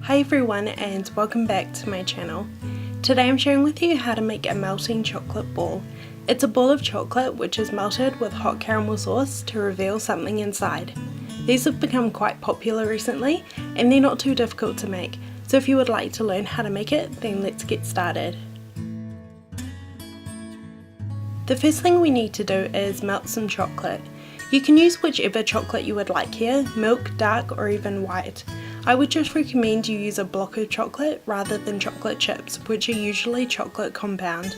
Hi everyone and welcome back to my channel. Today I'm sharing with you how to make a melting chocolate ball. It's a ball of chocolate which is melted with hot caramel sauce to reveal something inside. These have become quite popular recently and they're not too difficult to make, so if you would like to learn how to make it, then let's get started. The first thing we need to do is melt some chocolate. You can use whichever chocolate you would like here, milk, dark or even white. I would just recommend you use a block of chocolate rather than chocolate chips, which are usually chocolate compound.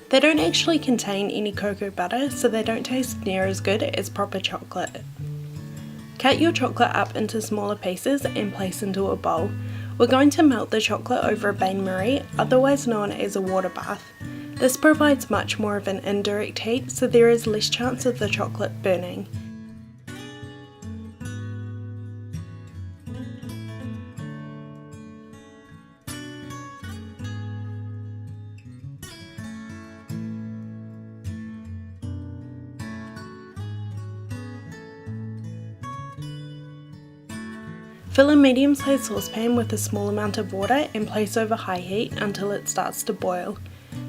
They don't actually contain any cocoa butter, so they don't taste near as good as proper chocolate. Cut your chocolate up into smaller pieces and place into a bowl. We're going to melt the chocolate over a bain-marie, otherwise known as a water bath. This provides much more of an indirect heat, so there is less chance of the chocolate burning. Fill a medium-sized saucepan with a small amount of water and place over high heat until it starts to boil.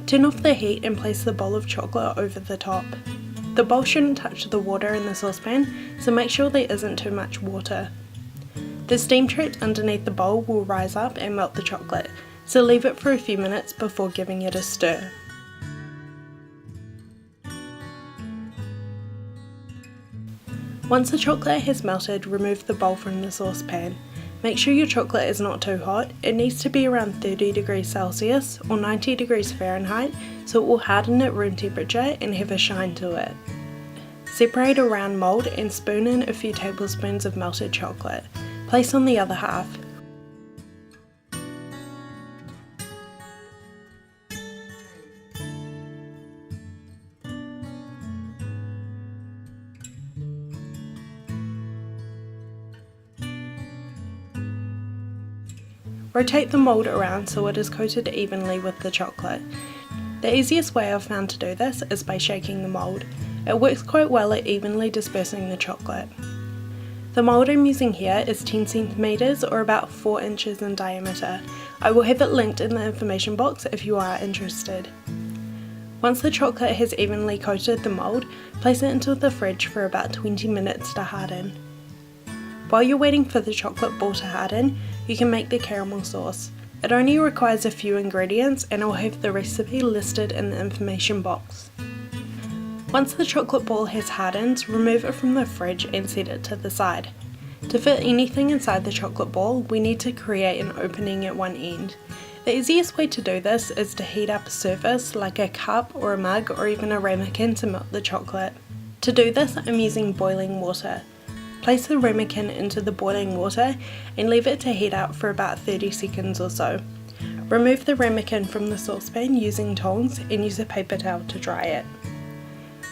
Turn off the heat and place the bowl of chocolate over the top. The bowl shouldn't touch the water in the saucepan, so make sure there isn't too much water. The steam trapped underneath the bowl will rise up and melt the chocolate, so leave it for a few minutes before giving it a stir. Once the chocolate has melted, remove the bowl from the saucepan. Make sure your chocolate is not too hot. It needs to be around 30 degrees Celsius or 90 degrees Fahrenheit so it will harden at room temperature and have a shine to it. Separate a round mould and spoon in a few tablespoons of melted chocolate. Place on the other half. Rotate the mould around so it is coated evenly with the chocolate. The easiest way I've found to do this is by shaking the mould. It works quite well at evenly dispersing the chocolate. The mould I'm using here is 10 centimeters or about 4 inches in diameter. I will have it linked in the information box if you are interested. Once the chocolate has evenly coated the mould, place it into the fridge for about 20 minutes to harden. While you're waiting for the chocolate ball to harden, you can make the caramel sauce. It only requires a few ingredients and I'll have the recipe listed in the information box. Once the chocolate ball has hardened, remove it from the fridge and set it to the side. To fit anything inside the chocolate ball, we need to create an opening at one end. The easiest way to do this is to heat up a surface like a cup or a mug or even a ramekin to melt the chocolate. To do this, I'm using boiling water. Place the ramekin into the boiling water and leave it to heat up for about 30 seconds or so. Remove the ramekin from the saucepan using tongs and use a paper towel to dry it.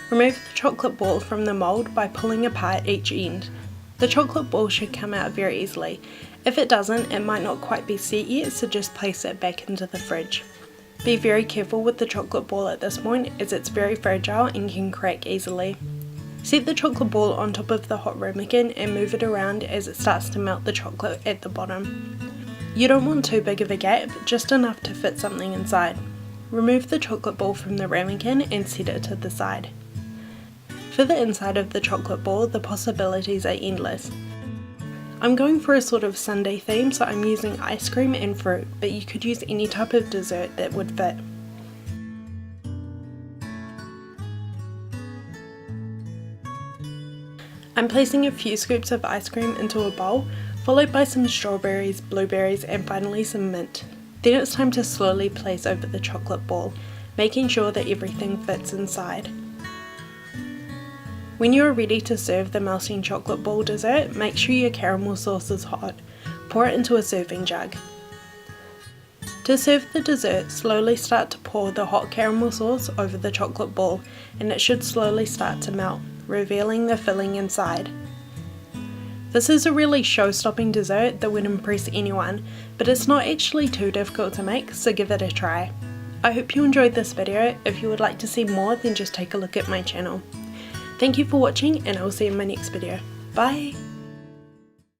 Remove the chocolate ball from the mould by pulling apart each end. The chocolate ball should come out very easily. If it doesn't, it might not quite be set yet, so just place it back into the fridge. Be very careful with the chocolate ball at this point as it's very fragile and can crack easily. Set the chocolate ball on top of the hot ramekin and move it around as it starts to melt the chocolate at the bottom. You don't want too big of a gap, just enough to fit something inside. Remove the chocolate ball from the ramekin and set it to the side. For the inside of the chocolate ball, the possibilities are endless. I'm going for a sort of sundae theme, so I'm using ice cream and fruit, but you could use any type of dessert that would fit. I'm placing a few scoops of ice cream into a bowl, followed by some strawberries, blueberries and finally some mint. Then it's time to slowly place over the chocolate ball, making sure that everything fits inside. When you are ready to serve the melting chocolate ball dessert, make sure your caramel sauce is hot. Pour it into a serving jug. To serve the dessert, slowly start to pour the hot caramel sauce over the chocolate ball and it should slowly start to melt, revealing the filling inside. This is a really show-stopping dessert that would impress anyone, but it's not actually too difficult to make, so give it a try. I hope you enjoyed this video. If you would like to see more, then just take a look at my channel. Thank you for watching and I will see you in my next video. Bye!